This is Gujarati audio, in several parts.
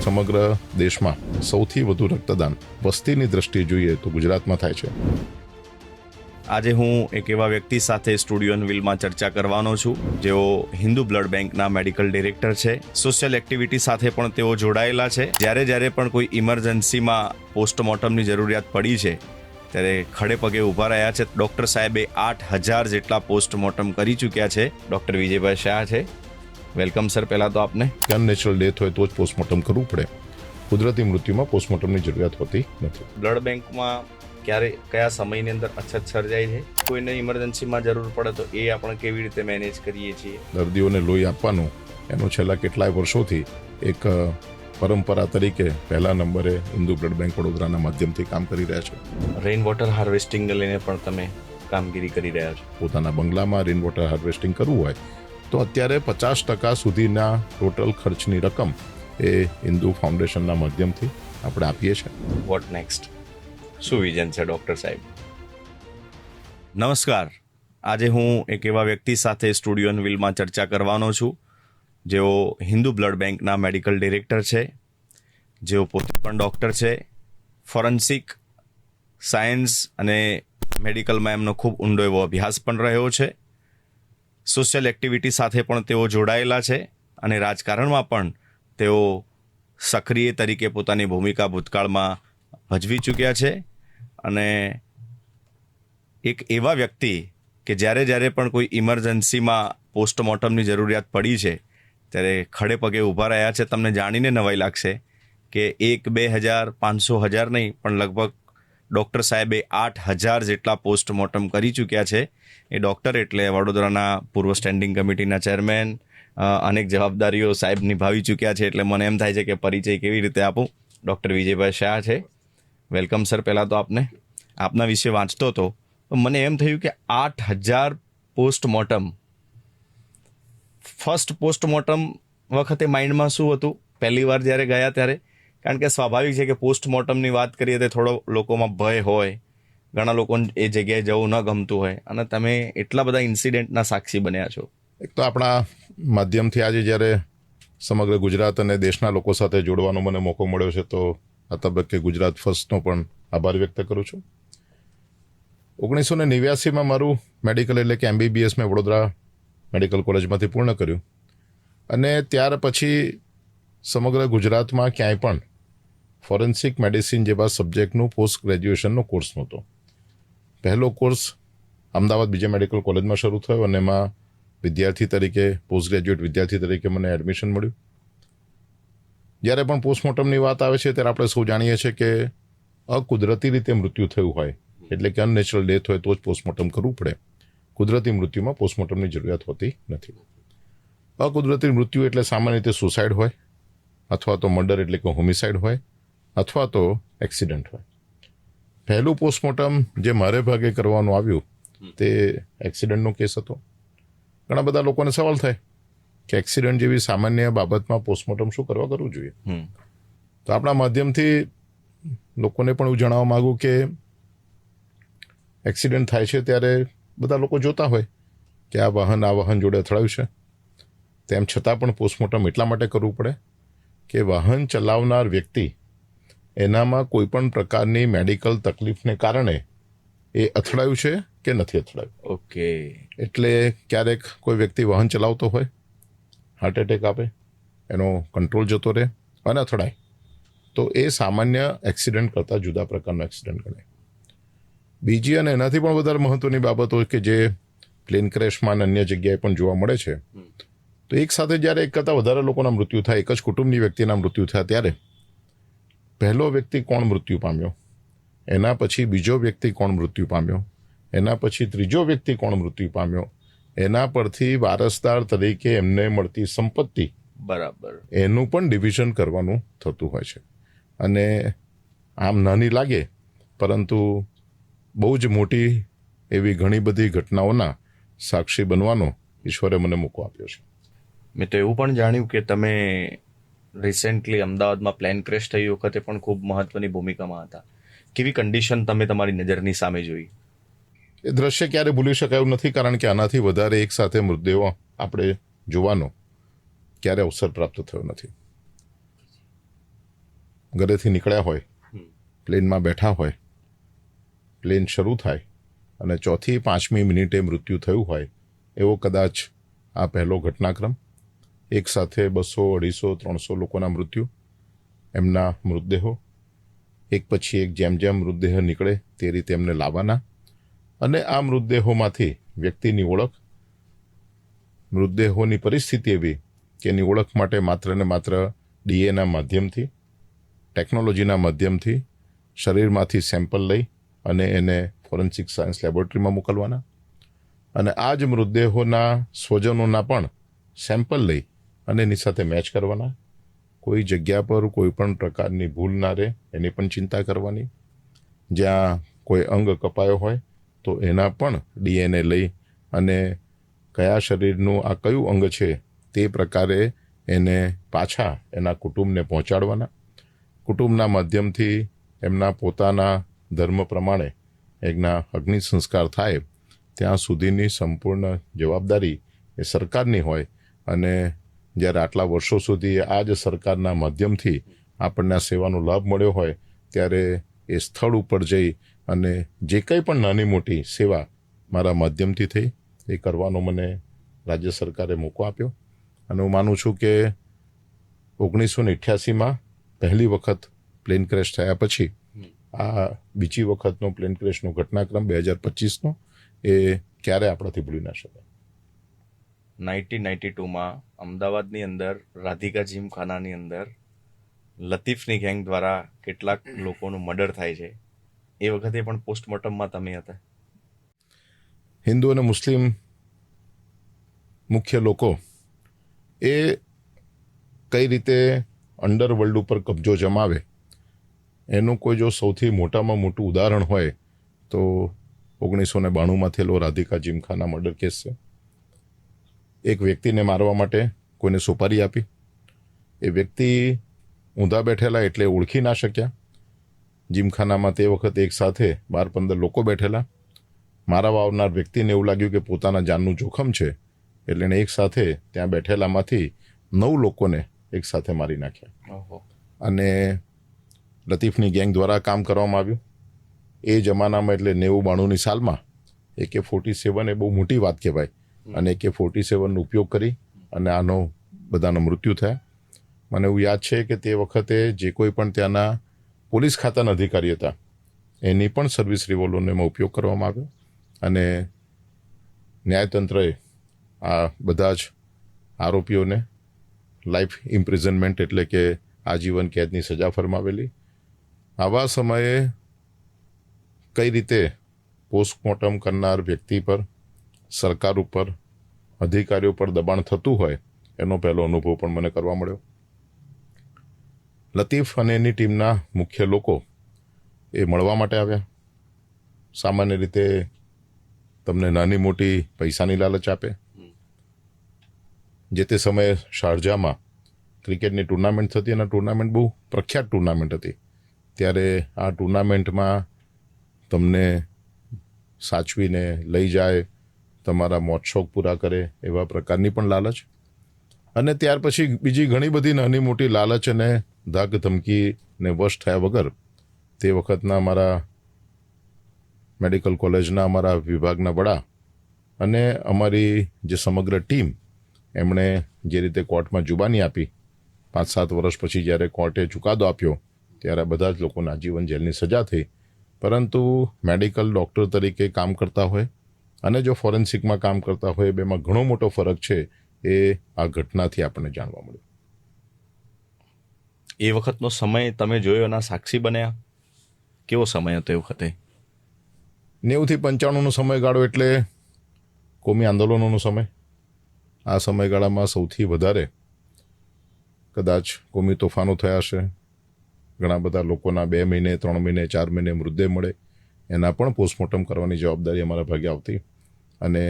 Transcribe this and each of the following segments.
સમગ્ર દેશમાં સૌથી વધુ રક્તદાન વસ્તીની દ્રષ્ટિએ જોઈએ તો ગુજરાતમાં થાય છે. આજે હું એક એવા વ્યક્તિ સાથે સ્ટુડિયો અનવીલમાં ચર્ચા કરવાનો છું જેઓ હિન્દુ બ્લડ બેંકના મેડિકલ ડિરેક્ટર છે. સોશિયલ એક્ટિવિટી સાથે પણ તેઓ જોડાયેલા છે. જ્યારે પણ કોઈ ઇમરજન્સીમાં પોસ્ટમોર્ટમની જરૂરિયાત પડી છે ત્યારે ખડે પગે ઊભા રહ્યા છે. ડૉક્ટર સાહેબે 8,000 જેટલા પોસ્ટમોર્ટમ કરી ચૂક્યા છે. ડૉક્ટર વિજયભાઈ શાહ છે. Welcome sir. પહેલાં તો આપને. અનનેચરલ ડેથ હોય તો જ પોસ્ટમોર્ટમ કરવું પડે. કુદરતી મૃત્યુમાં પોસ્ટમોર્ટમની જરૂરિયાત હોતી નથી. બ્લડ બેંકમાં કયા સમયની અંદર અછત સર્જાય છે? કોઈને ઇમરજન્સીમાં જરૂર પડે તો એ આપણે કેવી રીતે મેનેજ કરીએ છીએ? દર્દીઓને લોહી આપવાનું એનું છેલ્લા કેટલાય વર્ષોથી એક પરંપરા તરીકે પહેલા નંબરે હિન્દુ બ્લડ બેંક વડોદરાના માધ્યમથી કામ કરી રહ્યા છે. રેઇન વોટર હાર્વેસ્ટિંગને લઈને પણ તમે કામગીરી કરી રહ્યા છો. પોતાના બંગલામાં રેઇન વોટર હાર્વેસ્ટિંગ કરવું હોય તો અત્યારે 50% સુધીના ટોટલ ખર્ચની રકમ એ હિન્દુ ફાઉન્ડેશનના માધ્યમથી આપણે આપીએ છીએ. What next? શું વિઝન છે ડૉક્ટર સાહેબ? નમસ્કાર. આજે હું એક એવા વ્યક્તિ સાથે સ્ટુડિયો અનવીલમાં ચર્ચા કરવાનો છું જેઓ હિન્દુ બ્લડ બેંકના મેડિકલ ડિરેક્ટર છે, જેઓ પોતે પણ ડૉક્ટર છે. ફોરેન્સિક સાયન્સ અને મેડિકલમાં એમનો ખૂબ ઊંડો એવો અભ્યાસ પણ રહ્યો છે. સોશિયલ એક્ટિવિટી સાથે પણ તેઓ જોડાયેલા છે અને રાજકારણમાં પણ તેઓ સક્રિય તરીકે પોતાની ભૂમિકા ભૂતકાળમાં ભજવી ચૂક્યા છે. અને એક એવા વ્યક્તિ કે જ્યારે પણ કોઈ ઇમરજન્સીમાં પોસ્ટમોર્ટમની જરૂરિયાત પડી છે ત્યારે ખડે પગે ઊભા રહ્યા છે. તમને જાણીને નવાઈ લાગશે કે 1, 2,000, 500,000 નહીં, પણ લગભગ ડૉક્ટર સાહેબે 8,000 જેટલા પોસ્ટમોર્ટમ કરી ચૂક્યા છે. એ ડૉક્ટર એટલે વડોદરાના પૂર્વ સ્ટેન્ડિંગ કમિટીના ચેરમેન, અનેક જવાબદારીઓ સાહેબ નિભાવી ચૂક્યા છે. એટલે મને એમ થાય છે કે પરિચય કેવી રીતે આપું. ડૉક્ટર વિજયભાઈ શાહ છે. Welcome sir. પહેલાં તો આપના વિશે વાંચતો હતો તો મને એમ થયું કે 8,000 પોસ્ટમોર્ટમ. ફર્સ્ટ પોસ્ટમોર્ટમ વખતે માઇન્ડમાં શું હતું પહેલી વાર જ્યારે ગયા ત્યારે? કારણ કે સ્વાભાવિક છે કે પોસ્ટમોર્ટમની વાત કરીએ તો થોડો લોકોમાં ભય હોય, ઘણા લોકોને એ જગ્યાએ જવું ન ગમતું હોય, અને તમે એટલા બધા ઇન્સિડન્ટના સાક્ષી બન્યા છો. એક તો આપણા માધ્યમથી આજે જ્યારે સમગ્ર ગુજરાત અને દેશના લોકો સાથે જોડવાનો મને મોકો મળ્યો છે તો આ તબક્કે ગુજરાત ફર્સ્ટનો પણ આભાર વ્યક્ત કરું છું. 1989માં મારું મેડિકલ એટલે કે MBBS મેં વડોદરા મેડિકલ કોલેજમાંથી પૂર્ણ કર્યું અને ત્યાર પછી સમગ્ર ગુજરાતમાં ક્યાંય પણ ફોરેન્સિક મેડિસિન જેવા સબ્જેક્ટનું પોસ્ટ ગ્રેજ્યુએશનનો કોર્સ નહોતો. પહેલો કોર્સ અમદાવાદ બીજા મેડિકલ કોલેજમાં શરૂ થયો અને એમાં વિદ્યાર્થી તરીકે, પોસ્ટ ગ્રેજ્યુએટ વિદ્યાર્થી તરીકે મને એડમિશન મળ્યું. જ્યારે પણ પોસ્ટમોર્ટમની વાત આવે છે ત્યારે આપણે સૌ જાણીએ છીએ કે અકુદરતી રીતે મૃત્યુ થયું હોય એટલે કે અનનેચરલ ડેથ હોય તો જ પોસ્ટમોર્ટમ કરવું પડે. કુદરતી મૃત્યુમાં પોસ્ટમોર્ટમની જરૂરિયાત હોતી નથી. અકુદરતી મૃત્યુ એટલે સામાન્ય રીતે સુસાઇડ હોય, અથવા તો મર્ડર એટલે કે હોમિસાઇડ હોય, અથવા તો એક્સિડન્ટ હોય. પહેલું પોસ્ટમોર્ટમ જે મારે ભાગે કરવાનું આવ્યું તે એક્સિડન્ટનો કેસ હતો. ઘણા બધા લોકોને સવાલ થાય કે એક્સિડન્ટ જેવી સામાન્ય બાબતમાં પોસ્ટમોર્ટમ શું કરવું જોઈએ? તો આપણા માધ્યમથી લોકોને પણ એવું જણાવવા માગું કે એક્સિડન્ટ થાય છે ત્યારે બધા લોકો જોતા હોય કે આ વાહન જોડે અથડાયું છે, તેમ છતાં પણ પોસ્ટમોર્ટમ એટલા માટે કરવું પડે કે વાહન ચલાવનાર વ્યક્તિ એનામાં કોઈ પણ પ્રકારની મેડિકલ તકલીફને કારણે એ અથડાયું છે કે નથી અથડાયું. ઓકે. એટલે ક્યારેક કોઈ વ્યક્તિ વાહન ચલાવતો હોય, હાર્ટ એટેક આપે, એનો કંટ્રોલ જતો રહે અને અથડાય, તો એ સામાન્ય એક્સિડન્ટ કરતાં જુદા પ્રકારનો એક્સિડન્ટ ગણાય. બીજી અને એનાથી પણ વધારે મહત્વની બાબત હોય કે જે પ્લેન ક્રેશમાં અને અન્ય જગ્યાએ પણ જોવા મળે છે. તો એક સાથે જ્યારે એક કરતાં વધારે લોકોના મૃત્યુ થાય, એક જ કુટુંબની વ્યક્તિના મૃત્યુ થયા ત્યારે પહેલો વ્યક્તિ કોણ મૃત્યુ પામ્યો, એના પછી બીજો વ્યક્તિ કોણ મૃત્યુ પામ્યો, એના પછી ત્રીજો વ્યક્તિ કોણ મૃત્યુ પામ્યો, એના પરથી વારસદાર તરીકે એમને મળતી સંપત્તિ, બરાબર, એનું પણ ડિવિઝન કરવાનું થતું હોય છે. અને આમ નાની લાગે પરંતુ બહુ જ મોટી એવી ઘણી બધી ઘટનાઓના સાક્ષી બનવાનો ઈશ્વરે મને મોકો આપ્યો છે. મેં તો એવું પણ જાણ્યું કે તમે રિસેન્ટલી અમદાવાદમાં પ્લેન ક્રેશ થઈ વખતે પણ ખૂબ મહત્વની ભૂમિકામાં હતા. કેવી કન્ડિશન તમે તમારી નજરની સામે જોઈ? એ દ્રશ્ય ક્યારે ભૂલી શકાયું નથી, કારણ કે આનાથી વધારે એક સાથે મૃતદેહો આપણે જોવાનો ક્યારે અવસર પ્રાપ્ત થયો નથી. ઘરેથી નીકળ્યા હોય, પ્લેનમાં બેઠા હોય, પ્લેન શરૂ થાય અને 4થી 5મી મિનિટે મૃત્યુ થયું હોય એવો કદાચ આ પહેલો ઘટનાક્રમ. એક સાથે 200, 250, 300 લોકોના મૃત્યુ, એમના મૃતદેહો એક પછી એક જેમ જેમ મૃતદેહ નીકળે તે રીતે એમને લાવવાના અને આ મૃતદેહોમાંથી વ્યક્તિની ઓળખ, મૃતદેહોની પરિસ્થિતિ એવી કે એની ઓળખ માટે માત્ર ને માત્ર ડીએના માધ્યમથી, ટેકનોલોજીના માધ્યમથી શરીરમાંથી સેમ્પલ લઈ અને એને ફોરેન્સિક સાયન્સ લેબોરેટરીમાં મોકલવાના અને આ જ મૃતદેહોના સ્વજનોના પણ સેમ્પલ લઈ અને એની સાથે મેચ કરવાના. કોઈ જગ્યા પર કોઈ પણ પ્રકારની ભૂલ ના રહે એની પણ ચિંતા કરવાની. જ્યાં કોઈ અંગ કપાયો હોય તો એના પણ ડીએનએ લઈ અને કયા શરીરનું આ કયું અંગ છે તે પ્રકારે એને પાછા એના કુટુંબને પહોંચાડવાના. કુટુંબના માધ્યમથી એમના પોતાના ધર્મ પ્રમાણે એમના અગ્નિ સંસ્કાર થાય ત્યાં સુધીની સંપૂર્ણ જવાબદારી એ સરકારની હોય અને જ્યારે આટલા વર્ષો સુધી આ જ સરકારના માધ્યમથી આપણને આ સેવાનો લાભ મળ્યો હોય ત્યારે એ સ્થળ ઉપર જઈ અને જે કંઈ પણ નાની મોટી સેવા મારા માધ્યમથી થઈ એ કરવાનો મને રાજ્ય સરકારે મોકો આપ્યો અને હું માનું છું કે 1988માં પહેલી વખત પ્લેન ક્રેશ થયા પછી આ બીજી વખતનો પ્લેન ક્રેશનો ઘટનાક્રમ 2025નો એ ક્યારે આપણાથી ભૂલી ના શકાય. 1992માં અમદાવાદની અંદર રાધિકા જીમખાનાની અંદર લતીફની ગેંગ દ્વારા કેટલાક લોકોનું મર્ડર થાય છે. એ વખતે પણ પોસ્ટમોર્ટમમાં તમે હતા. હિન્દુ અને મુસ્લિમ મુખ્ય લોકો એ કઈ રીતે અંડરવર્લ્ડ ઉપર કબજો જમાવે એનું કોઈ જો સૌથી મોટામાં મોટું ઉદાહરણ હોય તો 1992માં થયેલો રાધિકા જીમખાના મર્ડર કેસ છે. એક વ્યક્તિને મારવા માટે કોઈને સોપારી આપી, એ વ્યક્તિ ઊંધા બેઠેલા એટલે ઓળખી ના શક્યા. જીમખાનામાં તે વખતે એક સાથે 12-15 લોકો બેઠેલા. મારવા આવનાર વ્યક્તિને એવું લાગ્યું કે પોતાના જાનનું જોખમ છે એટલે એણે એક સાથે ત્યાં બેઠેલામાંથી 9 લોકોને એક સાથે મારી નાખ્યા અને લતીફની ગેંગ દ્વારા કામ કરવામાં આવ્યું. એ જમાનામાં એટલે 90-92ની સાલમાં AK-47 એ બહુ મોટી વાત કહેવાય અને AK-47નો ઉપયોગ કરી અને આનો બધાનો મૃત્યુ થયા. મને એવું યાદ છે કે તે વખતે જે કોઈ પણ ત્યાંના પોલીસ ખાતાના અધિકારી હતા એની પણ સર્વિસ રિવોલ્વરનો એમાં ઉપયોગ કરવામાં આવ્યો અને ન્યાયતંત્રએ આ બધા જ આરોપીઓને લાઈફ ઇમ્પ્રિઝનમેન્ટ એટલે કે આજીવન કેદની સજા ફરમાવેલી. આવા સમયે કઈ રીતે પોસ્ટમોર્ટમ કરનાર વ્યક્તિ પર, સરકાર ઉપર, અધિકારીઓ પર દબાણ થતું હોય એનો પહેલો અનુભવ પણ મને કરવા મળ્યો. લતીફ અને એની ટીમના મુખ્ય લોકો એ મળવા માટે આવ્યા. સામાન્ય રીતે તમને નાની મોટી પૈસાની લાલચ આપે. જે તે સમયે શારજામાં ક્રિકેટની ટુર્નામેન્ટ થતી અને ટુર્નામેન્ટ બહુ પ્રખ્યાત ટુર્નામેન્ટ હતી. ત્યારે આ ટુર્નામેન્ટમાં તમને સાચવીને લઈ જાય, તમારા મોજ શોખ પૂરા કરે એવા પ્રકારની પણ લાલચ અને ત્યાર પછી બીજી ઘણી બધી નાની મોટી લાલચ અને ધાક ધમકીને વશ થયા વગર તે વખતના અમારા મેડિકલ કોલેજના અમારા વિભાગના વડા અને અમારી જે સમગ્ર ટીમ એમણે જે રીતે કોર્ટમાં જુબાની આપી, 5-7 વર્ષ પછી જ્યારે કોર્ટે ચુકાદો આપ્યો ત્યારે બધા જ લોકોને આજીવન જેલની સજા થઈ. પરંતુ મેડિકલ ડૉક્ટર તરીકે કામ કરતા હોય અને જો ફોરેન્સિકમાં કામ કરતા હોય બેમાં ઘણો મોટો ફરક છે એ આ ઘટનાથી આપણને જાણવા મળ્યું. એ વખતનો સમય તમે જોયો એના સાક્ષી બન્યા. કેવો સમય હતો એ વખતે? 90થી 95નો સમયગાળો એટલે કોમી આંદોલનોનો સમય. આ સમયગાળામાં સૌથી વધારે કદાચ કોમી તોફાનો થયા છે. ઘણા બધા લોકોના 2 મહિને, 3 મહિને, 4 મહિને મૃતદેહ મળે એના પણ પોસ્ટમોર્ટમ કરવાની જવાબદારી અમારા ભાગે આવતી. અને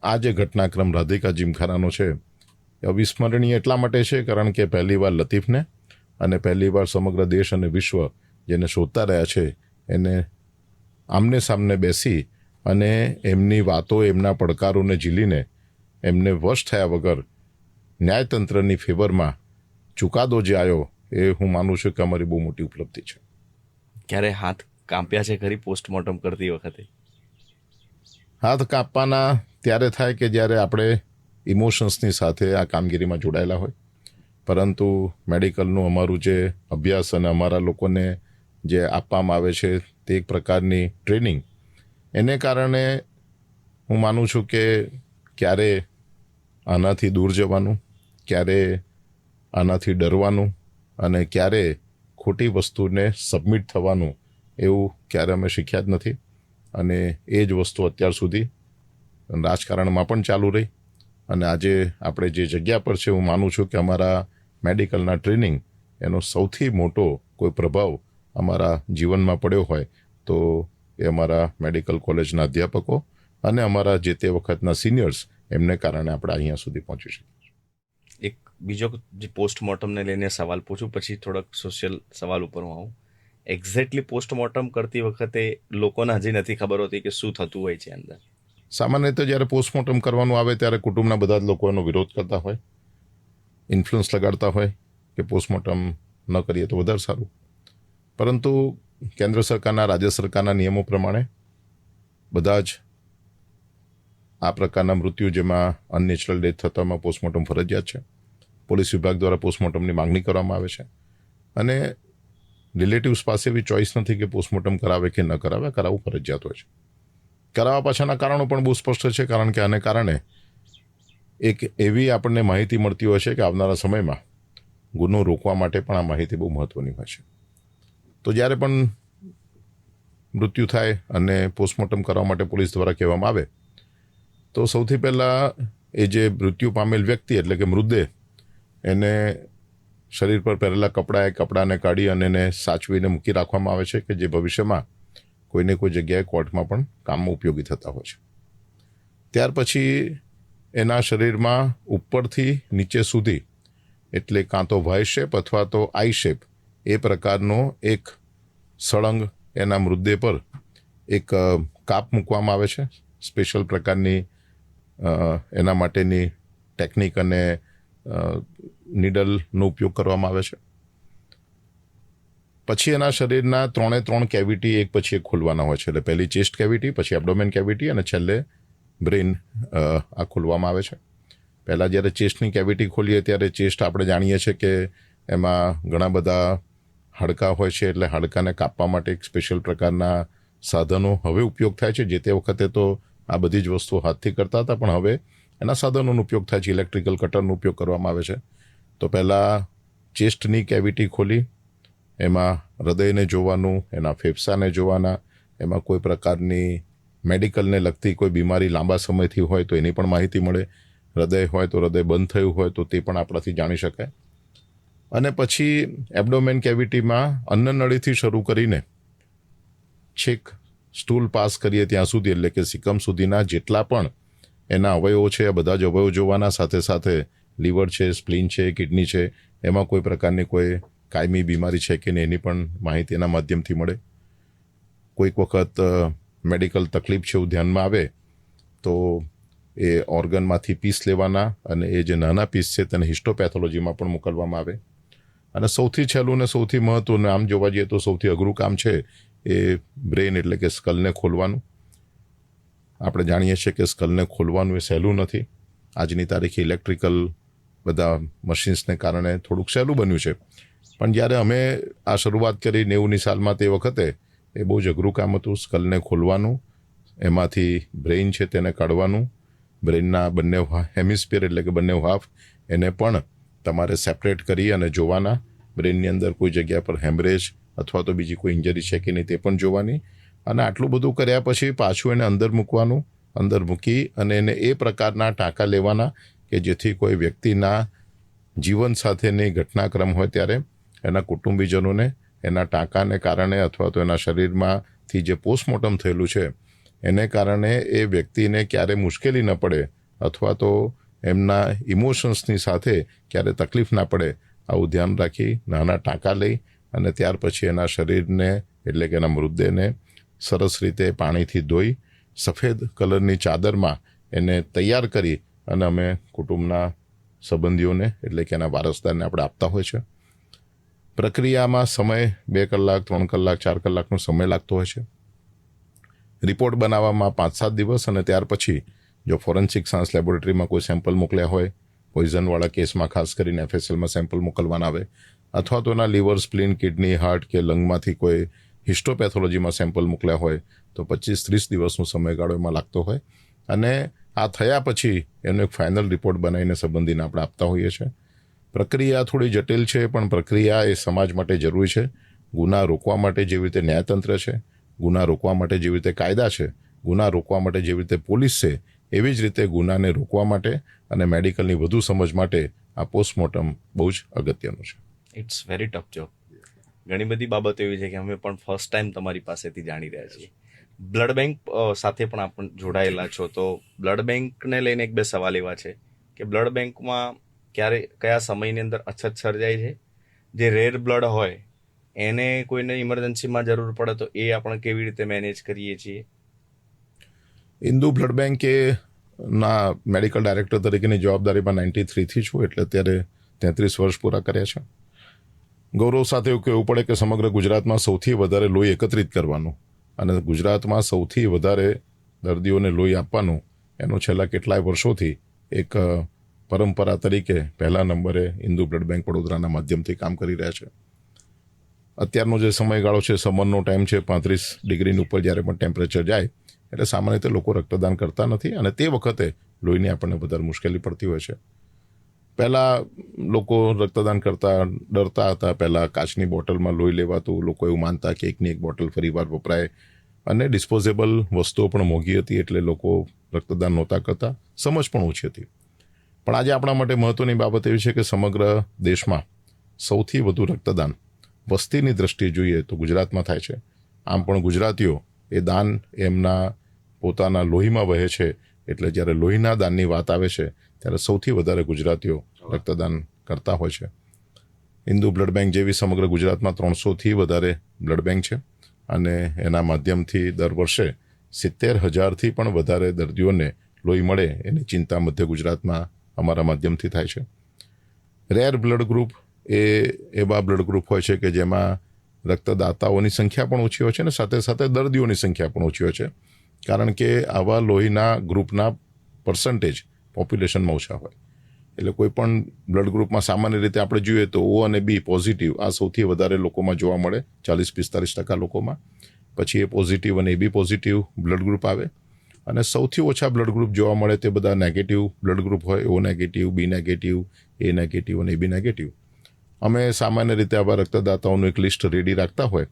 આ જે ઘટનાક્રમ રાધિકા જીમખાનાનો છે એ અવિસ્મરણીય એટલા માટે છે કારણ કે પહેલીવાર લતીફને અને પહેલીવાર સમગ્ર દેશ અને વિશ્વ જેને શોધતા રહ્યા છે એને આમને સામને બેસી અને એમની વાતો, એમના પડકારોને ઝીલીને એમને વશ થયા વગર ન્યાયતંત્રની ફેવરમાં ચુકાદો જે આવ્યો એ હું માનું છું કે અમારી બહુ મોટી ઉપલબ્ધિ છે. ક્યારે હાથ કાંપ્યા છે ખરી પોસ્ટમોર્ટમ કરતી વખતે? હાથ કાપવાના ત્યારે થાય કે જ્યારે આપણે ઇમોશન્સની સાથે આ કામગીરીમાં જોડાયેલા હોય, પરંતુ મેડિકલનું અમારું જે અભ્યાસ અને અમારા લોકોને જે આપવામાં આવે છે તે એક પ્રકારની ટ્રેનિંગ, એને કારણે હું માનું છું કે ક્યારે આનાથી દૂર જવાનું, ક્યારે આનાથી ડરવાનું અને ક્યારે ખોટી વસ્તુને સબમિટ થવાનું એવું ક્યારે અમે શીખ્યા જ નથી. અને એ જ વસ્તુ અત્યાર સુધી રાજકારણમાં પણ ચાલુ રહી. અને આજે આપણે જે જગ્યા પર છે, હું માનું છું કે અમારા મેડિકલના ટ્રેનિંગ એનો સૌથી મોટો કોઈ પ્રભાવ અમારા જીવનમાં પડ્યો હોય તો એ અમારા મેડિકલ કોલેજના અધ્યાપકો અને અમારા જે તે વખતના સિનિયર્સ, એમને કારણે આપણે અહીંયા સુધી પહોંચી શકીએ. એક બીજો જે પોસ્ટમોર્ટમને લઈને સવાલ પૂછું, પછી થોડોક સોશિયલ સવાલ ઉપર હું આવું. એક્ઝેક્ટલી પોસ્ટમોર્ટમ કરતી વખતે લોકોને હજી નથી ખબર હોતી કે શું થતું હોય છે અંદર. સામાન્ય રીતે જ્યારે પોસ્ટમોર્ટમ કરવાનું આવે ત્યારે કુટુંબના બધા જ લોકો એનો વિરોધ કરતા હોય, ઇન્ફ્લુઅન્સ લગાડતા હોય કે પોસ્ટમોર્ટમ ન કરીએ તો વધારે સારું. પરંતુ કેન્દ્ર સરકારના, રાજ્ય સરકારના નિયમો પ્રમાણે બધા જ આ પ્રકારના મૃત્યુ જેમાં અનનેચરલ ડેથ થતામાં પોસ્ટમોર્ટમ ફરજિયાત છે. પોલીસ વિભાગ દ્વારા પોસ્ટમોર્ટમની માંગણી કરવામાં આવે છે અને રિલેટિવ્સ પાસે એવી ચોઇસ નથી કે પોસ્ટમોર્ટમ કરાવે કે ન કરાવે, કરાવવું ફરજિયાત હોય છે. કરાવવા પાછળના કારણો પણ બહુ સ્પષ્ટ છે, કારણ કે આને કારણે એક એવી આપણને માહિતી મળતી હોય છે કે આવનારા સમયમાં ગુનો રોકવા માટે પણ આ માહિતી બહુ મહત્વની હોય છે. તો જ્યારે પણ મૃત્યુ થાય અને પોસ્ટમોર્ટમ કરવા માટે પોલીસ દ્વારા કહેવામાં આવે તો સૌથી પહેલાં એ જે મૃત્યુ પામેલ વ્યક્તિ એટલે કે મૃતદેહ, એને શરીર પર પહેરેલા કપડાને કાઢી અને એને સાચવીને મૂકી રાખવામાં આવે છે કે જે ભવિષ્યમાં કોઈને કોઈ જગ્યાએ કોર્ટમાં પણ કામમાં ઉપયોગી થતા હોય છે. ત્યાર પછી એના શરીરમાં ઉપરથી નીચે સુધી, એટલે કાં તો વાય શેપ અથવા તો આઈ શેપ, એ પ્રકારનો એક સળંગ એના મૃતદેહ પર એક કાપ મૂકવામાં આવે છે. સ્પેશિયલ પ્રકારની એના માટેની ટેકનિક અને નીડલનો ઉપયોગ કરવામાં આવે છે. પછી એના શરીરના 3 કેવિટી એક પછી એક ખોલવાના હોય છે. એટલે પહેલી ચેસ્ટ કેવિટી, પછી એબ્ડોમેન કેવિટી અને છેલ્લે બ્રેઇન આ ખોલવામાં આવે છે. પહેલાં જ્યારે ચેસ્ટની કેવિટી ખોલીએ ત્યારે ચેસ્ટ આપણે જાણીએ છીએ કે એમાં ઘણા બધા હાડકાં હોય છે, એટલે હાડકાને કાપવા માટે એક સ્પેશિયલ પ્રકારના સાધનો હવે ઉપયોગ થાય છે. જે તે વખતે તો આ બધી જ વસ્તુઓ હાથથી કરતા હતા, પણ હવે એના સાધનોનો ઉપયોગ થાય છે. ઇલેક્ટ્રિકલ કટરનો ઉપયોગ કરવામાં આવે છે. તો પહેલાં ચેસ્ટની કેવિટી ખોલી એમાં હૃદયને જોવાનું, એના ફેફસાને જોવાના, એમાં કોઈ પ્રકારની મેડિકલને લગતી કોઈ બીમારી લાંબા સમયથી હોય તો એની પણ માહિતી મળે. હૃદય હોય તો હૃદય બંધ થયું હોય તો તે પણ આપણાથી જાણી શકાય. અને પછી એબ્ડોમેન કેવિટીમાં અન્નનળીથી શરૂ કરીને છેક સ્ટૂલ પાસ કરીએ ત્યાં સુધી, એટલે કે સિકમ સુધીના જેટલા પણ એના અવયવો છે, આ બધા જ અવયવો જોવાના. સાથે સાથે લીવર છે, સ્પ્લીન છે, કિડની છે, એમાં કોઈ પ્રકારની કોઈ કાયમી બીમારી છે કે નહીં એની પણ માહિતી એના માધ્યમથી મળે. કોઈક વખત મેડિકલ તકલીફ છે એવું ધ્યાનમાં આવે તો એ ઓર્ગનમાંથી પીસ લેવાના અને એ જે નાના પીસ છે તેને હિસ્ટોપેથોલોજીમાં પણ મોકલવામાં આવે. અને સૌથી છેલ્લું ને સૌથી મહત્વનું, આમ જોવા જઈએ તો સૌથી અઘરું કામ છે એ બ્રેઇન એટલે કે સ્કલને ખોલવાનું. આપણે જાણીએ છીએ કે સ્કલને ખોલવાનું એ સહેલું નથી. આજની તારીખે ઇલેક્ટ્રિકલ બધા મશીન્સને કારણે થોડુંક સહેલું બન્યું છે, પણ જ્યારે અમે આ શરૂઆત કરી 90ની સાલમાં તે વખતે એ બહુ જ અઘરું કામ હતું. સ્કલને ખોલવાનું, એમાંથી બ્રેઇન છે તેને કાઢવાનું, બ્રેઇનના બંને હેમિસ્ફિયર એટલે કે બંને હાફ એને પણ તમારે સેપરેટ કરી અને જોવાના. બ્રેઇનની અંદર કોઈ જગ્યા પર હેમરેજ અથવા તો બીજી કોઈ ઇન્જરી છે કે નહીં તે પણ જોવાની. અને આટલું બધું કર્યા પછી પાછું એને અંદર મૂકવાનું. અંદર મૂકી અને એને એ પ્રકારના ટાંકા લેવાના કે જેથી કોઈ વ્યક્તિના જીવન સાથેની ઘટનાક્રમ હોય ત્યારે એના કુટુંબીજનોને એના ટાંકાને કારણે અથવા તો એના શરીરમાંથી જે પોસ્ટમોર્ટમ થયેલું છે એને કારણે એ વ્યક્તિને ક્યારે મુશ્કેલી ન પડે અથવા તો એમના ઇમોશન્સની સાથે ક્યારે તકલીફ ના પડે, આવું ધ્યાન રાખી નાના ટાંકા લઈ અને ત્યાર પછી એના શરીરને એટલે કે એના મૃતદેહને સરસ રીતે પાણીથી ધોઈ સફેદ કલરની ચાદરમાં એને તૈયાર કરી અને અમે કુટુંબના સંબંધીઓને એટલે કે એના વારસદારને આપણે આપતા હોય છે. પ્રક્રિયામાં સમય 2 કલાક 3 કલાક 4 કલાકનો સમય લાગતો હોય છે. રિપોર્ટ બનાવવામાં 5-7 દિવસ, અને ત્યાર પછી જો ફોરેન્સિક સાયન્સ લેબોરેટરીમાં કોઈ સેમ્પલ મોકલ્યા હોય, પોઈઝનવાળા કેસમાં ખાસ કરીને FSLમાં સેમ્પલ મોકલવાના આવે, અથવા તો એના લીવર, સ્પ્લીન, કિડની, હાર્ટ કે લંગમાંથી કોઈ હિસ્ટોપેથોલોજીમાં સેમ્પલ મોકલ્યા હોય તો 25-30 દિવસનો સમયગાળો એમાં લાગતો હોય. અને આ થયા પછી એનો એક ફાઇનલ રિપોર્ટ બનાવીને સંબંધીને આપણે આપતા હોઈએ છીએ. પ્રક્રિયા થોડી જટિલ છે, પણ પ્રક્રિયા એ સમાજ માટે જરૂરી છે. ગુના રોકવા માટે જેવી રીતે ન્યાયતંત્ર છે, ગુના રોકવા માટે જેવી રીતે કાયદા છે, ગુના રોકવા માટે જેવી રીતે પોલીસ છે, એવી જ રીતે ગુનાને રોકવા માટે અને મેડિકલની વધુ સમજ માટે આ પોસ્ટમોર્ટમ બહુ જ અગત્યનું છે. It's very tough job. ઘણી બધી બાબતો એવી છે કે અમે પણ ફર્સ્ટ ટાઈમ તમારી પાસેથી જાણી રહ્યા છીએ. બ્લડ બેંક સાથે પણ આપણે જોડાયેલા છો, તો બ્લડ બેંકને લઈને 1-2 સવાલ એવા છે કે બ્લડ બેંકમાં કયા સમયની અંદર અછત સર્જાય છે? જે રેર બ્લડ હોય એને કોઈને ઇમરજન્સીમાં જરૂર પડે તો એ આપણે કેવી રીતે મેનેજ કરીએ છીએ? હિન્દુ બ્લડ બેંક ના મેડિકલ ડાયરેક્ટર તરીકેની જવાબદારીમાં 93થી છું, એટલે અત્યારે 33 વર્ષ પૂરા કર્યા છે. ગૌરવ સાથે એવું કહેવું પડે કે સમગ્ર ગુજરાતમાં સૌથી વધારે લોહી એકત્રિત કરવાનું અને ગુજરાતમાં સૌથી વધારે દર્દીઓને લોહી આપવાનું એનું છેલ્લા કેટલાય વર્ષોથી એક પરંપરા તરીકે પહેલા નંબરે હિન્દુ બ્લડ બેંક વડોદરાના માધ્યમથી કામ કરી રહ્યા છે. અત્યારનો જે સમયગાળો છે, સમરનો ટાઈમ છે, 35 ડિગ્રીની ઉપર જ્યારે પણ ટેમ્પરેચર જાય એટલે સામાન્ય રીતે લોકો રક્તદાન કરતા નથી, અને તે વખતે લોહીની આપણને વધારે મુશ્કેલી પડતી હોય છે. પહેલાં લોકો રક્તદાન કરતા ડરતા હતા. પહેલાં કાચની બોટલમાં લોહી લેવાતું, લોકો એવું માનતા કે એકની એક બોટલ ફરીવાર વપરાય, અને ડિસ્પોઝેબલ વસ્તુઓ પણ મોંઘી હતી એટલે લોકો રક્તદાન નહોતા કરતા, સમજ પણ ઓછી હતી. પણ આજે આપણા માટે મહત્ત્વની બાબત એવી છે કે સમગ્ર દેશમાં સૌથી વધુ રક્તદાન વસ્તીની દ્રષ્ટિએ જોઈએ તો ગુજરાતમાં થાય છે. આમ પણ ગુજરાતીઓ એ દાન એમના પોતાના લોહીમાં વહે છે, એટલે જ્યારે લોહીના દાનની વાત આવે છે ત્યારે સૌથી વધારે ગુજરાતીઓ રક્તદાન કરતા હોય છે. હિન્દુ બ્લડ બેંક જેવી સમગ્ર ગુજરાતમાં 300થી વધારે બ્લડ બેંક છે, અને એના માધ્યમથી દર વર્ષે 70,000થી પણ વધારે દર્દીઓને લોહી મળે એની ચિંતા મધ્ય ગુજરાતમાં અમારા માધ્યમથી થાય છે. રેર બ્લડ ગ્રુપ એ એવા બ્લડ ગ્રુપ હોય છે કે જેમાં રક્તદાતાઓની સંખ્યા પણ ઓછી હોય છે, અને સાથે સાથે દર્દીઓની સંખ્યા પણ ઓછી હોય છે, કારણ કે આવા લોહીના ગ્રુપના પર્સન્ટેજ પોપ્યુલેશનમાં ઓછા હોય. એટલે કોઈ પણ બ્લડ ગ્રુપમાં સામાન્ય રીતે આપણે જોઈએ તો O અને B પોઝિટિવ આ સૌથી વધારે લોકોમાં જોવા મળે, 40-45% લોકોમાં. પછી A પોઝિટિવ અને AB પોઝિટિવ બ્લડ ગ્રુપ આવે, અને સૌથી ઓછા બ્લડ ગ્રુપ જોવા મળે તે બધા નેગેટિવ બ્લડ ગ્રુપ હોય, O negative, B negative, A negative અને AB નેગેટિવ. અમે સામાન્ય રીતે આવા રક્તદાતાઓનું એક લિસ્ટ રેડી રાખતા હોય,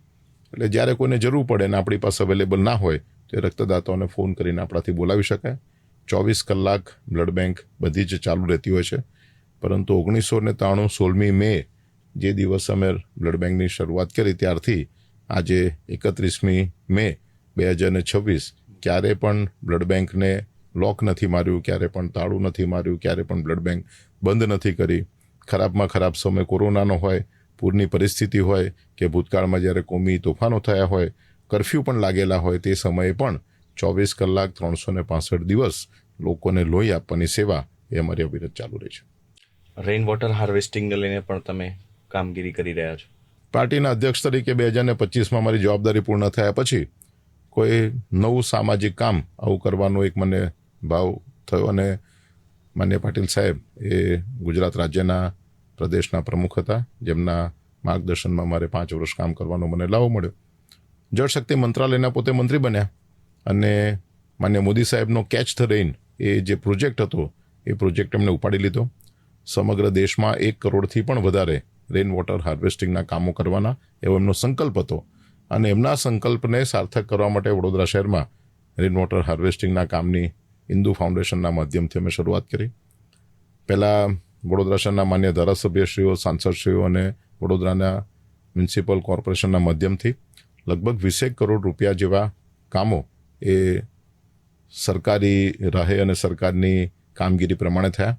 એટલે જ્યારે કોઈને જરૂર પડે ને આપણી પાસે અવેલેબલ ના હોય તો એ રક્તદાતાઓને ફોન કરીને આપણાથી બોલાવી શકાય. 24 કલાક બ્લડ બેંક બધી જ ચાલુ રહેતી હોય છે. પરંતુ 1993 16મી મે જે દિવસ અમે બ્લડ બેંકની શરૂઆત કરી ત્યારથી આજે 31મી મે 2026 ક્યારે પણ બ્લડ બેંકને લોક નથી માર્યું, ક્યારે પણ તાળું નથી માર્યું, ક્યારે પણ બ્લડ બેંક બંધ નથી કરી. ખરાબમાં ખરાબ સમય કોરોનાનો હોય, પૂરની પરિસ્થિતિ હોય, કે ભૂતકાળમાં જ્યારે કોમી તોફાનો થયા હોય, કરફ્યુ પણ લાગેલા હોય, તે સમયે પણ 24 કલાક 365 દિવસ લોકોને લોહી આપવાની સેવા એ અમારી અવિરત ચાલુ રહી છે. રેઇન વોટર હાર્વેસ્ટિંગને લઈને પણ તમે કામગીરી કરી રહ્યા છો. પાર્ટીના અધ્યક્ષ તરીકે 2025માં મારી જવાબદારી પૂર્ણ થયા પછી કોઈ નવું સામાજિક કામ આવું કરવાનો એક મને ભાવ થયો, અને માન્ય પાટીલ સાહેબ એ ગુજરાત રાજ્યના પ્રદેશના પ્રમુખ હતા, જેમના માર્ગદર્શનમાં મારે 5 વર્ષ કામ કરવાનો મને લાવો મળ્યો. જળશક્તિ મંત્રાલયના પોતે મંત્રી બન્યા, અને માન્ય મોદી સાહેબનો કેચ ધ રેઇન એ જે પ્રોજેક્ટ હતો એ પ્રોજેક્ટ એમણે ઉપાડી લીધો. સમગ્ર દેશમાં 1 કરોડથી પણ વધારે રેઇન વોટર હાર્વેસ્ટિંગના કામો કરવાના એવો એમનો સંકલ્પ હતો, અને એમના સંકલ્પને સાર્થક કરવા માટે વડોદરા શહેરમાં રેઇન વોટર હાર્વેસ્ટિંગના કામની હિન્દુ ફાઉન્ડેશનના માધ્યમથી અમે શરૂઆત કરી. પહેલાં વડોદરા શહેરના માન્ય ધારાસભ્યશ્રીઓ, સાંસદશ્રીઓ અને વડોદરાના મ્યુનિસિપલ કોર્પોરેશનના માધ્યમથી લગભગ 20 કરોડ રૂપિયા જેવા કામો એ સરકારી રાહે અને સરકારની કામગીરી પ્રમાણે થયા.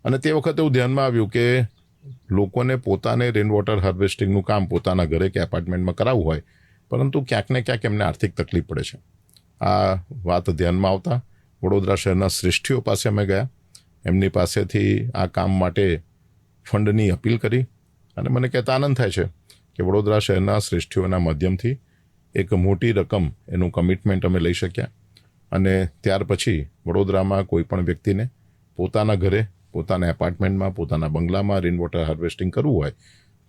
અને તે વખતે એવું ધ્યાનમાં આવ્યું કે લોકોને પોતાને રેઇન વોટર હાર્વેસ્ટિંગનું કામ પોતાના ઘરે કે એપાર્ટમેન્ટમાં કરાવવું હોય, પરંતુ ક્યાંક ને ક્યાંક એમને આર્થિક તકલીફ પડે છે. આ વાત ધ્યાનમાં આવતા વડોદરા શહેરના શ્રેષ્ઠીઓ પાસે અમે ગયા, એમની પાસેથી આ કામ માટે ફંડની અપીલ કરી, અને મને કહેતા આનંદ થાય છે કે વડોદરા શહેરના શ્રેષ્ઠીઓના માધ્યમથી એક મોટી રકમ એનું કમિટમેન્ટ અમે લઈ શક્યા અને ત્યાર પછી વડોદરામાં કોઈ પણ વ્યક્તિને પોતાના ઘરે, પોતાના એપાર્ટમેન્ટમાં, પોતાના બંગલામાં રેઇન વોટર હાર્વેસ્ટિંગ કરવું હોય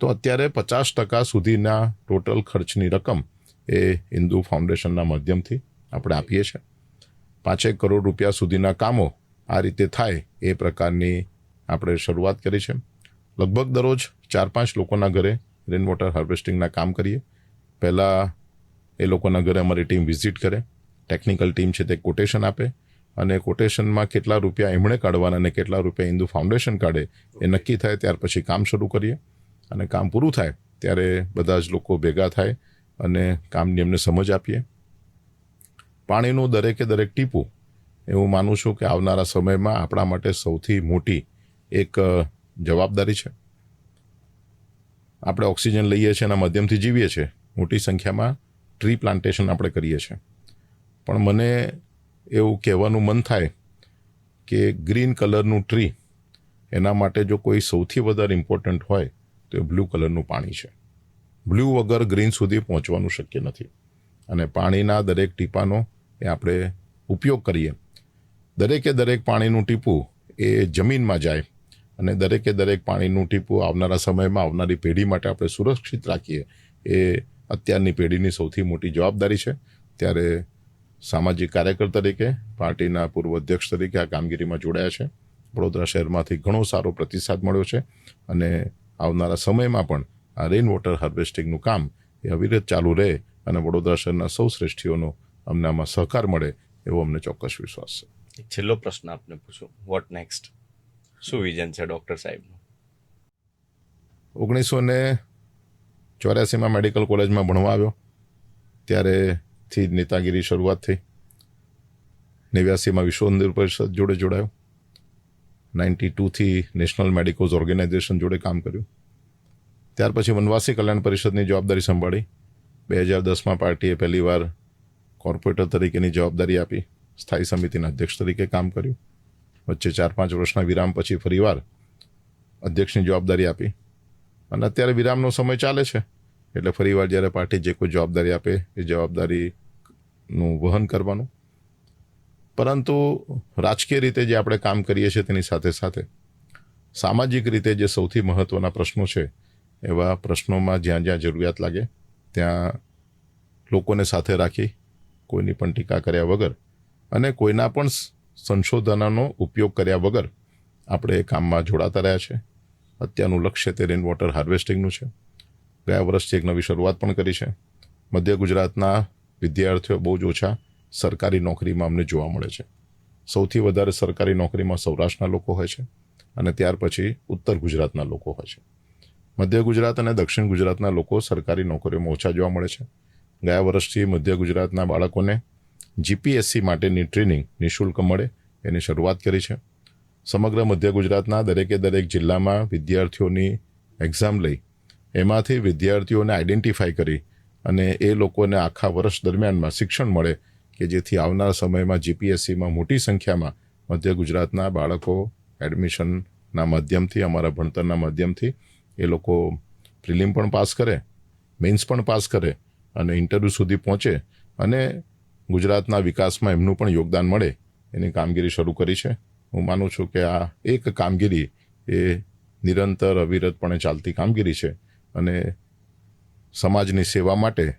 તો અત્યારે 50% સુધીના ટોટલ ખર્ચની રકમ એ હિન્દુ ફાઉન્ડેશનના માધ્યમથી આપણે આપીએ છીએ. 5 કરોડ રૂપિયા સુધીના કામો આ રીતે થાય એ પ્રકારની આપણે શરૂઆત કરી છે. લગભગ દરરોજ 4-5 લોકોના ઘરે રેઇન વોટર હાર્વેસ્ટિંગના કામ કરીએ. પહેલાં એ લોકોના ઘરે અમારી ટીમ વિઝિટ કરે, ટેકનિકલ ટીમ છે તે કોટેશન આપે અને કોટેશનમાં કેટલા રૂપિયા એમણે કાઢવાના અને કેટલા રૂપિયા હિન્દુ ફાઉન્ડેશન કાઢે એ નક્કી થાય. ત્યાર પછી કામ શરૂ કરીએ અને કામ પૂરું થાય ત્યારે બધા જ લોકો ભેગા થાય અને કામની એમને સમજ આપીએ. પાણીનું દરેકે દરેક ટીપું એ હું માનું છું કે આવનારા સમયમાં આપણા માટે સૌથી મોટી એક જવાબદારી છે. આપણે ઓક્સિજન લઈએ છીએ એના માધ્યમથી જીવીએ છીએ, મોટી સંખ્યામાં ટ્રી પ્લાન્ટેશન આપણે કરીએ છીએ, પણ મને એવું કહેવાનું મન થાય કે ગ્રીન કલરનું ટ્રી એના માટે જો કોઈ સૌથી વધારે ઇમ્પોર્ટન્ટ હોય તો એ બ્લુ કલરનું પાણી છે. બ્લુ વગર ગ્રીન સુધી પહોંચવાનું શક્ય નથી અને પાણીના દરેક ટીપાનો એ આપણે ઉપયોગ કરીએ. દરેકે દરેક પાણીનું ટીપું એ જમીનમાં જાય અને દરેકે દરેક પાણીનું ટીપું આવનારા સમયમાં આવનારી પેઢી માટે આપણે સુરક્ષિત રાખીએ એ અત્યારની પેઢીની સૌથી મોટી જવાબદારી છે. ત્યારે સામાજિક કાર્યકર તરીકે, પાર્ટીના પૂર્વ અધ્યક્ષ તરીકે આ કામગીરીમાં જોડાયા છે. વડોદરા શહેરમાંથી ઘણો સારો પ્રતિસાદ મળ્યો છે અને આવનારા સમયમાં પણ આ રેઇન વોટર હાર્વેસ્ટિંગનું કામ એ અવિરત ચાલુ રહે અને વડોદરા શહેરના સૌ શ્રેષ્ઠીઓનો અમને આમાં સહકાર મળે એવો અમને ચોક્કસ વિશ્વાસ છે. એક છેલ્લો પ્રશ્ન આપને પૂછું, વોટ નેક્સ્ટ? શું વિઝન છે ડૉક્ટર સાહેબનું? 1984માં મેડિકલ કોલેજમાં ભણવા આવ્યો ત્યારેથી નેતાગીરી શરૂઆત થઈ. 89માં વિશ્વ હિન્દુ પરિષદ જોડે જોડાયો. 92થી નેશનલ મેડિકોઝ ઓર્ગેનાઇઝેશન જોડે કામ કર્યું. ત્યાર પછી વનવાસી કલ્યાણ પરિષદની જવાબદારી સંભાળી. 2010માં પાર્ટીએ પહેલીવાર કોર્પોરેટર તરીકેની જવાબદારી આપી. સ્થાયી સમિતિના અધ્યક્ષ તરીકે કામ કર્યું. વચ્ચે 4-5 વર્ષના વિરામ પછી ફરીવાર અધ્યક્ષની જવાબદારી આપી અને અત્યારે વિરામનો સમય ચાલે છે એટલે ફરીવાર જ્યારે પાર્ટી જે કોઈ જવાબદારી આપે એ જવાબદારીનું વહન કરવાનું. પરંતુ રાજકીય રીતે જે આપણે કામ કરીએ છીએ તેની સાથે સાથે સામાજિક રીતે જે સૌથી મહત્ત્વના પ્રશ્નો છે એવા પ્રશ્નોમાં જ્યાં જ્યાં જરૂરિયાત લાગે ત્યાં લોકોને સાથે રાખી કોઈની પણ ટીકા કર્યા વગર અને કોઈના પણ સંશોધનોનો ઉપયોગ કર્યા વગર આપણે એ કામમાં જોડાતા રહ્યા છે. અત્યારનું લક્ષ્ય તે રેઇન વોટર હાર્વેસ્ટિંગનું છે. ગયા વર્ષથી એક નવી શરૂઆત પણ કરી છે. મધ્ય ગુજરાતના વિદ્યાર્થીઓ બહુ જ ઓછા સરકારી નોકરીમાં અમને જોવા મળે છે. સૌથી વધારે સરકારી નોકરીમાં સૌરાષ્ટ્રના લોકો હોય છે અને ત્યાર પછી ઉત્તર ગુજરાતના લોકો હોય છે. મધ્ય ગુજરાત અને દક્ષિણ ગુજરાતના લોકો સરકારી નોકરીઓમાં ઓછા જોવા મળે છે. ગયા વર્ષથી મધ્ય ગુજરાતના બાળકોને જીપીએસસી માટેની ટ્રેનિંગ નિઃશુલ્ક મળે એની શરૂઆત કરી છે. સમગ્ર મધ્ય ગુજરાતના દરેકે દરેક જિલ્લામાં વિદ્યાર્થીઓની એક્ઝામ લઈ એમાંથી વિદ્યાર્થીઓને આઈડેન્ટિફાઈ કરી અને એ લોકોને આખા વર્ષ દરમિયાનમાં શિક્ષણ મળે કે જેથી આવનાર સમયમાં જીપીએસસીમાં મોટી સંખ્યામાં મધ્ય ગુજરાતના બાળકો એડમિશનના માધ્યમથી, અમારા ભણતરના માધ્યમથી એ લોકો પ્રિલિમ પણ પાસ કરે, મેઇન્સ પણ પાસ કરે અને ઇન્ટરવ્યૂ સુધી પહોંચે અને ગુજરાતના વિકાસમાં એમનું પણ યોગદાન મળે એની કામગીરી શરૂ કરી છે. હું માનું છું કે આ એક કામગીરી એ નિરંતર અવિરતપણે ચાલતી કામગીરી છે અને સમાજની સેવા માટે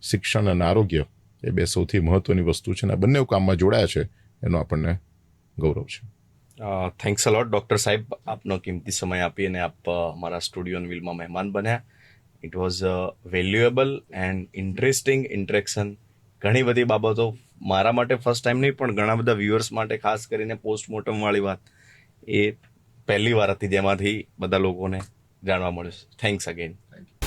શિક્ષણ અને આરોગ્ય એ બે સૌથી મહત્ત્વની વસ્તુ છે અને બંને કામમાં જોડાયા છે એનો આપણને ગૌરવ છે. થેન્ક્સ અ લોટ ડૉક્ટર સાહેબ, આપનો કિંમતી સમય આપી અને આપ અમારા સ્ટુડિયો વિલમાં મહેમાન બન્યા. It was valuable and interesting interaction. ઘણી બધી બાબતો મારા માટે ફર્સ્ટ ટાઈમ નહીં પણ ઘણા બધા વ્યુઅર્સ માટે ખાસ કરીને પોસ્ટમોર્ટમવાળી વાત એ પહેલી વાર હતી જેમાંથી બધા લોકોને જાણવા મળ્યું. Thanks again. Thank you.